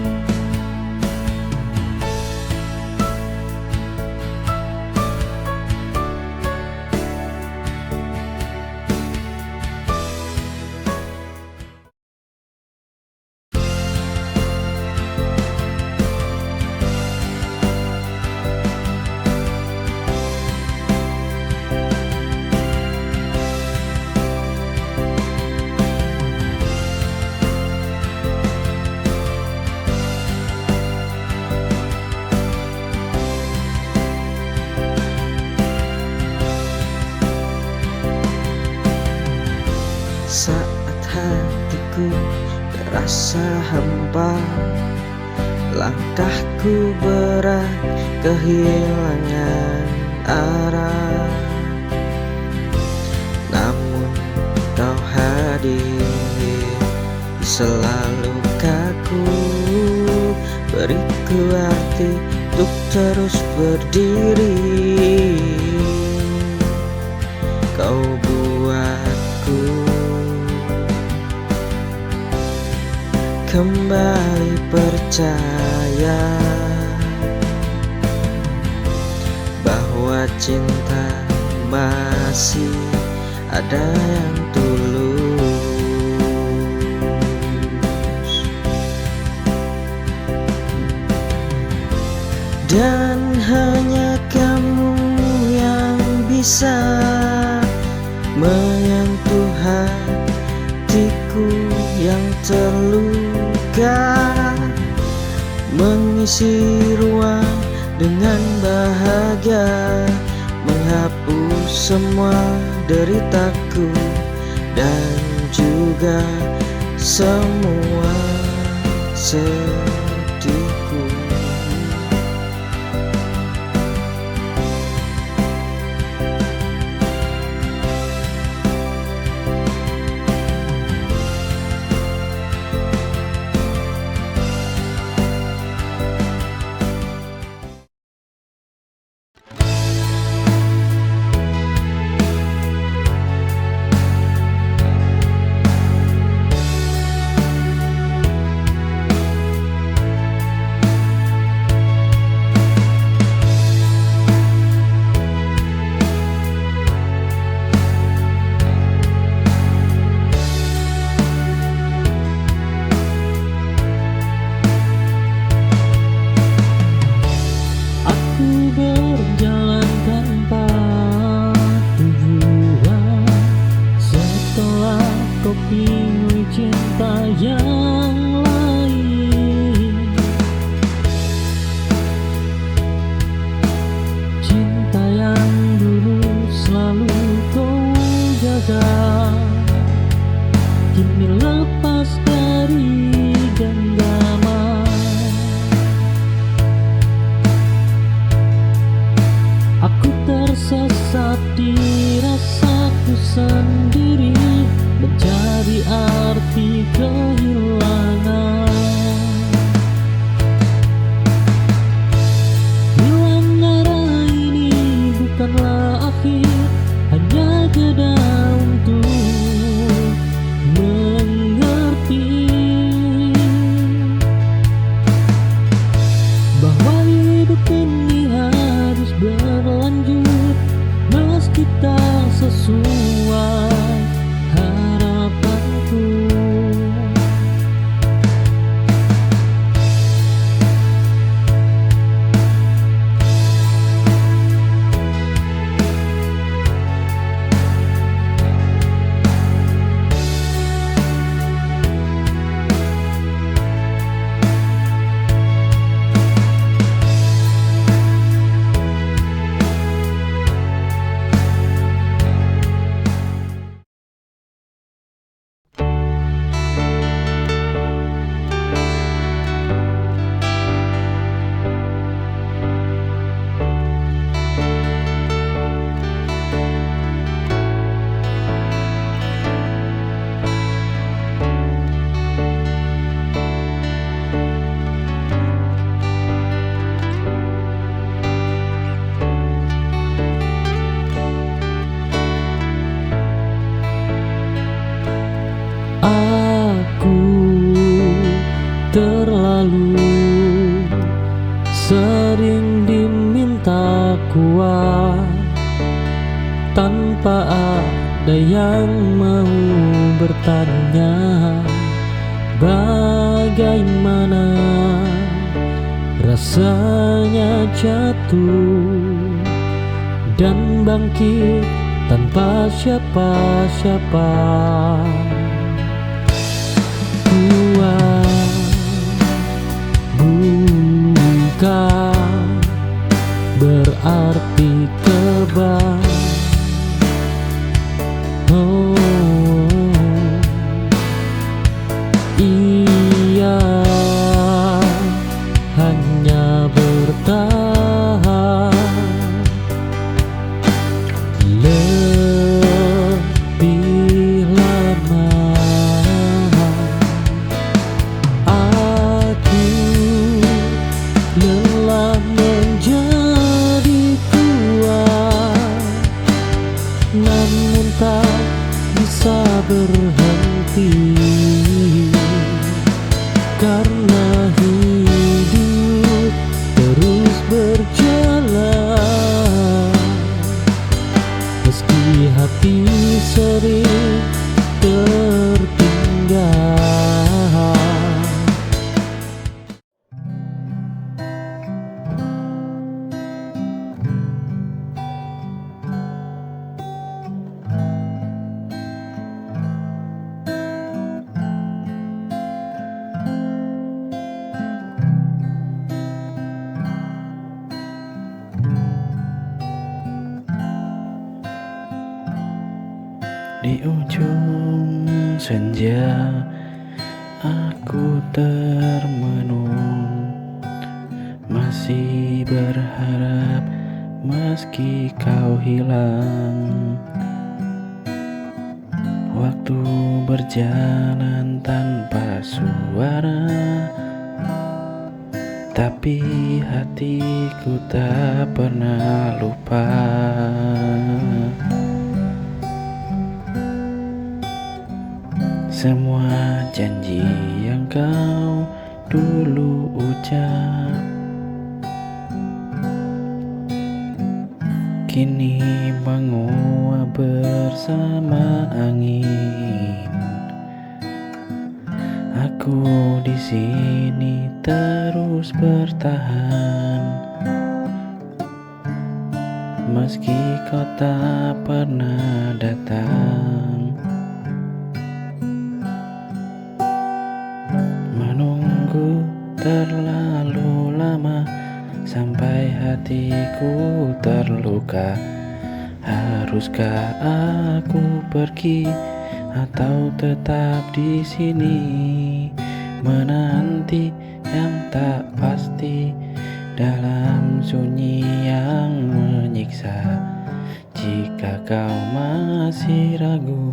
Saat hatiku terasa hampa, langkahku berat kehilangan arah, namun kau hadir di selalu kaku, beriku arti untuk terus berdiri. Kau buatku kembali percaya bahwa cinta masih ada yang tulus, dan hanya kamu yang bisa menyentuh hatiku yang terluka, mengisi ruang dengan bahagia, menghapus semua deritaku dan juga semua sedihku. Apa ada yang mau bertanya bagaimana rasanya jatuh dan bangkit tanpa siapa-siapa? Kuat bukan berarti kebal. Oh, ia hanya bertahan lebih lama. Aku lelah menjadi kuat, namun tak bisa berhenti, karena hidup terus berjalan meski hati sering tertinggal. Di ujung senja aku termenung, masih berharap meski kau hilang. Waktu berjalan tanpa suara, tapi hatiku tak pernah lupa. Semua janji yang kau dulu ucap kini menguap bersama angin. Aku di sini terus bertahan, meski kau tak pernah datang. Menunggu terlalu lama sampai hatiku terluka. Haruskah aku pergi atau tetap di sini menanti yang tak pasti dalam sunyi yang menyiksa? Jika kau masih ragu,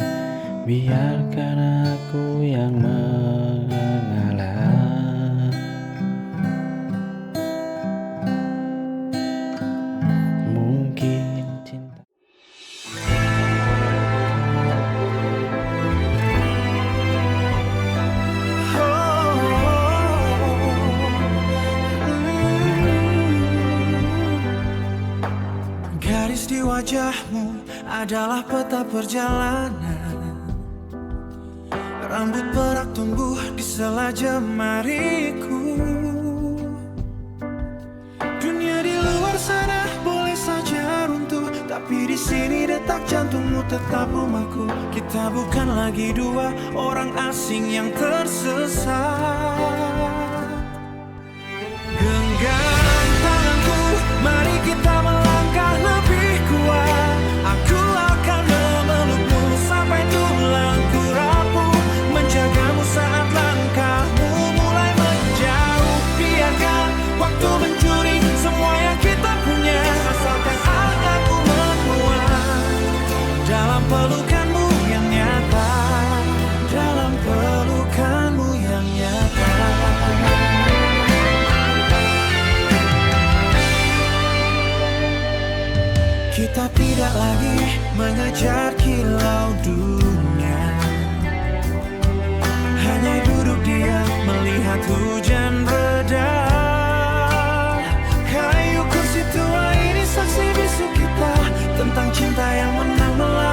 biarkan aku yang mengalah. Mungkin cinta Garis di wajahmu adalah peta perjalanan. Rambut perak tumbuh di sela jemariku. Dunia di luar sana boleh saja runtuh, tapi di sini detak jantungmu tetap rumahku. Kita bukan lagi dua orang asing yang tersesat. Genggam tanganku, mari kita melangkah lebih kuat. Aku akan memelukmu sampai tulangku rapuh, menjagamu saat langkahmu mulai menjauh. Biarkan waktu mencuri semua yang kita punya, asalkan aku menguat dalam pelukanmu yang nyata, dalam pelukanmu yang nyata. Kita tidak lagi mengejar kilau dunia, hanya duduk diam melihat hujan reda. Kayu kursi tua ini saksi bisu kita tentang cinta yang menang melawan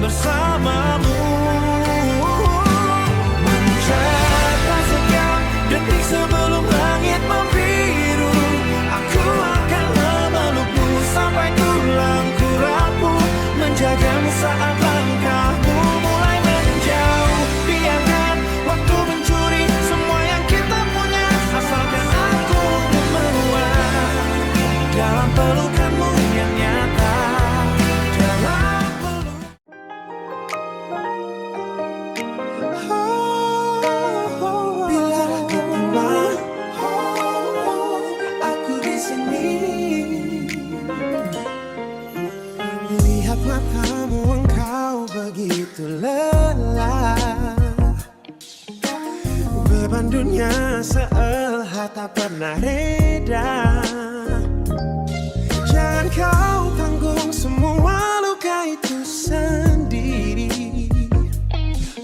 bersamamu. Mencapai setiap detik sebelum langit membiru, aku akan memelukmu sampai tulangku rapuh, menjagamu saat langkahmu mulai menjauh. Biarkan waktu mencuri semua yang kita punya, asalkan aku menua dalam pelukanmu yang nyata. Dalam peluk bila ketemu aku di sini. Lihat matamu, engkau begitu lelah. Beban dunia seelhat tak pernah reda. Jangan kau tanggung semua luka itu sendiri.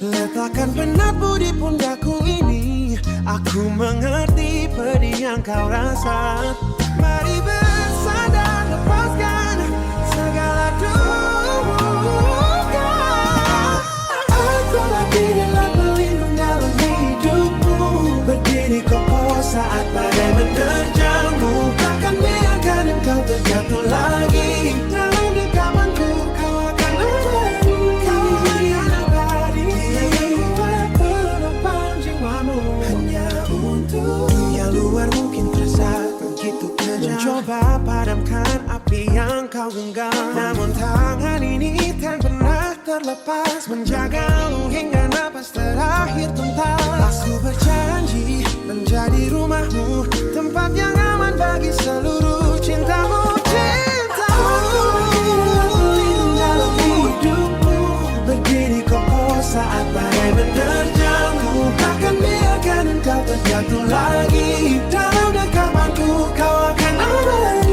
Letakkan penatmu di pundakku ini. Aku mengerti pedih yang kau rasa. Mari bersandar, lepaskan segala duka. Aku berdirilah pelindung dalam hidupmu, berdiri kokoh saat badai menerjangmu. Takkan biarkan engkau terjatuh lagi. Dalam genggamanku kau akan abadi. Kau akan abadi. Kuat penopang jiwamu hanya untuk dunia luar mungkin terasa begitu kejam. Mencoba padamkan api yang kau genggam, namun tangan ini tak pernah terlepas, menjagamu hingga napas terakhir tuntas. Aku berjanji menjadi rumahmu, tempat yang aman bagi seluruh cintamu. Aku berdirilah pelindung dalam hidupmu, berdiri kokoh saat badai menerjangmu. Takkan biarkan engkau terjatuh lagi. Dalam genggamanku kau akan abadi.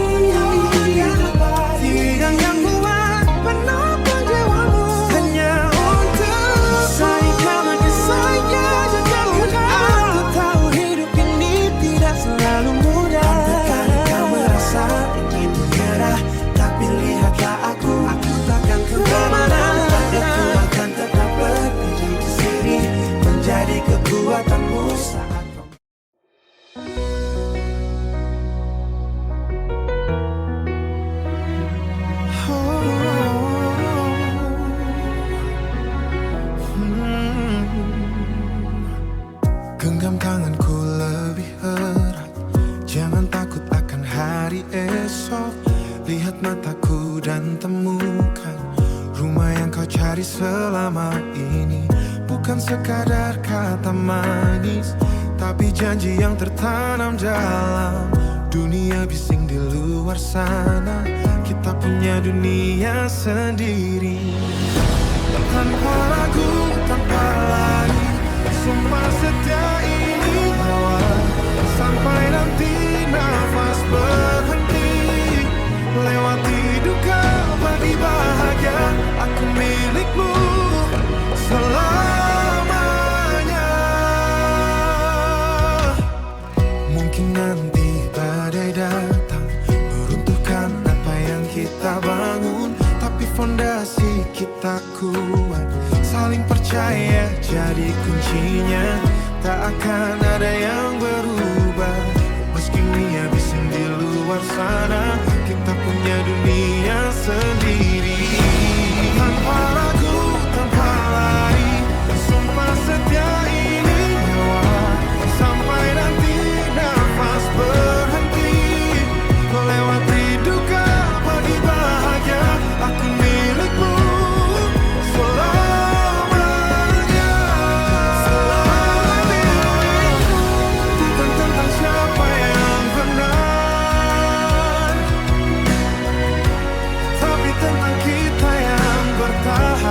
Tiang yang kuat penopang jiwamu hanya untuk sayang karena kisahnya jaga mudah. Aku tahu hidup ini tidak selalu mudah. Terkadang kau merasa ingin menyerah, tapi lihatlah aku takkan kemana-mana. Aku akan tetap berdiri di sini, menjadi kekuatanmu saat kau. Genggam tanganku lebih erat, jangan takut akan hari esok. Lihat mataku dan temukan rumah yang kau cari selama ini. Bukan sekadar kata manis, tapi janji yang tertanam dalam dunia bising di luar sana. Kita punya dunia sendiri, tanpa ragu, tanpa lagi. Sumpah setia ini bawa sampai nanti nafas berhenti. Lewati duka bagi bahagia, aku milikmu selamanya. Mungkin nanti badai datang meruntuhkan apa yang kita bangun, tapi fondasi kita kuat. Saling percaya jadi kuncinya, tak akan ada yang berubah. Meski dunia bising di luar sana, kita punya dunia sendiri. Tanpa ragu, tanpa lari, sumpah setia ini nyawa sampai nanti nafas berhenti. Lewati duka bagi bahagia, aku milikmu selamanya. Bukan tentang siapa yang benar, tapi tentang kita yang bertahan.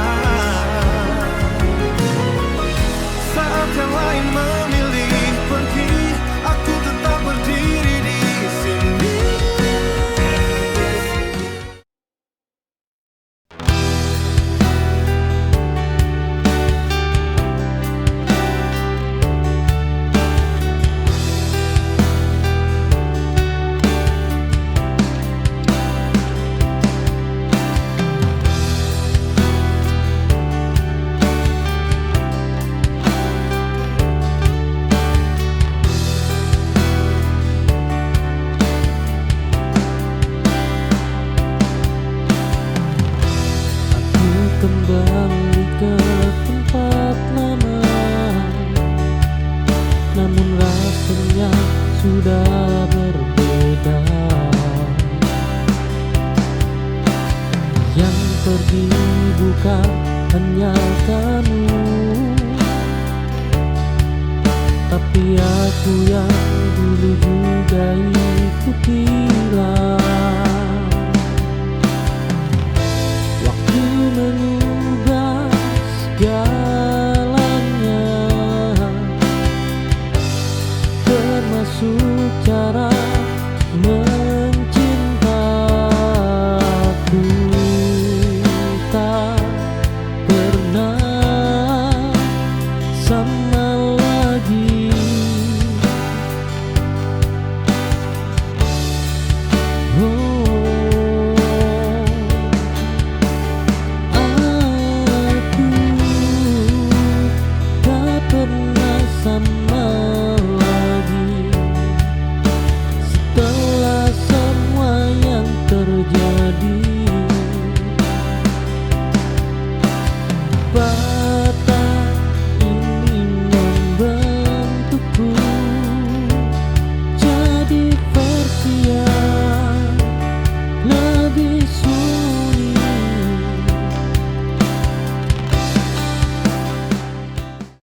Aku yang dulu juga ikut hilang.